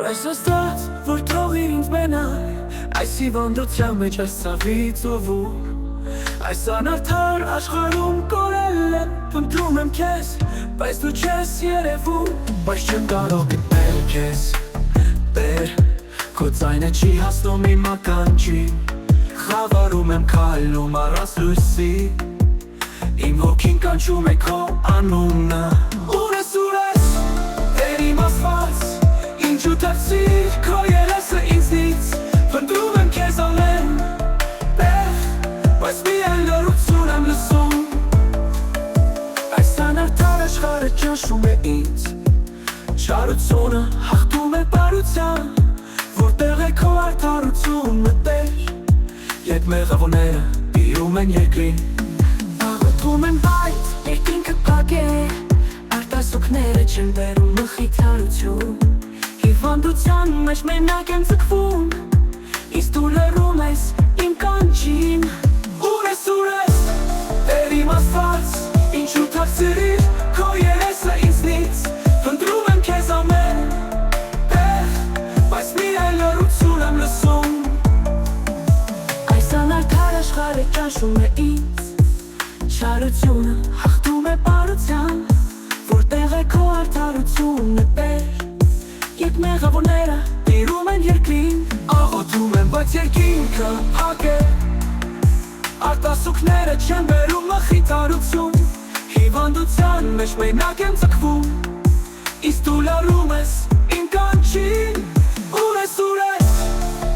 այս աստված, որ թողիր ինձ մենակ այս հիվանդության մեջ այս ցավից ովու այս անարդար աշխարհում կորել եմ փնտրում եմ քեզ բայց դու չես երևում բայց չեմ կարող գտնել քեզ Տեր քո ձայնը չի հասնում իմ ականջին խավարում եմ քայլում առանց լույսի իմ հոգին կանչում է քո անունը Ուր ես Տեր իմ ասված Ինչու թաքցիր քո երեսը ինձնից Փնտրում եմ քեզ ամեն տեղ Բայց միայն լռություն եմ լսում Այս անարդար աշխարհը ճնշում է ինձ Չարությունը հաղթում է բարության Որտեղ է քո արդարությունը Տեր Երբ մեղավորները տիրում են երկրին Աղոթում են բայց երկինքը փակ է Արտասուքները չեն բերում մխիթարություն Հիվանդության մեջ մենակ եմ ձգվում Իսկ դու լռում ես իմ կանչին Ուր ես Տեր իմ ասված Ինչու թաքցրիր քո երեսը ինձնից Փնտրում եմ քեզ ամեն տեղ Բայց միայն լռություն եմ լսում Այս անարդար աշխարհը ճնշում է ինձ Չարությունը հաղթում է բարության Որտեղ է քո արդարությունը Տեր Երբ մեղավորները տիրում են երկրին Աղոթում են բայց երկինքը փակ է Արտասուքները չեն բերում մխիթարություն Հիվանդության մեջ մենակ եմ ձգվում Իսկ դու լռում ես իմ կանչին Ուր ես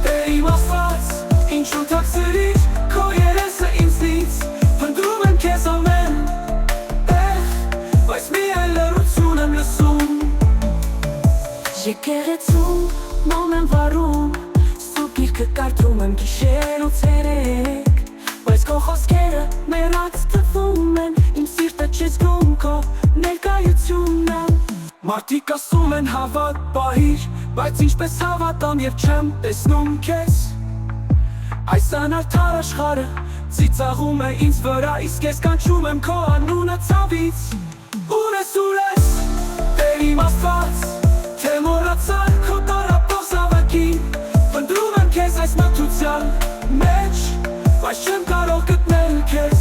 Տեր իմ ասված Ինչու թաքցրիր քո երեսը ինձնից Փնտրում եմ քեզ ամեն տեղ Բայց միայն լռություն եմ լսում Եկեղեցում մոմ եմ վարում Սուրբ գիրքը կարդում եմ գիշեր ու ցերեկ Բայց քո խոսքերը մեռած թվում են Իմ սիրտը չզգում քո ներկայությունը Մարդիկ ասում են հավատ պահիր Բայց ինչպես հավատամ և չեմ տեսնում քեզ Այս անարդար աշխարհը ծիծաղում է ինձ վրա Իսկ ես կանչում եմ քո անունը ցավից Ուր ես Տեր իմ ասված Թե մոռացար քո տարապող զավակին Փնտրում եմ քեզ այս մթության մեջ Բայց չեմ կարող գտնել քեզ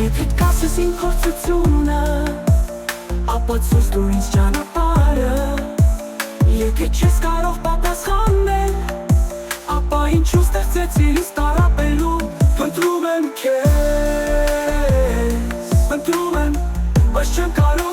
Եթե կասես իմ փորձությունը Ապա ցույց տուր ինձ ճանապարհը Եթե չես կարող պատասխանել Ապա ինչու ստեղծեցիր ինձ տարապելու Փնտրում եմ քեզ Փնտրում եմ, բայց չեմ կարող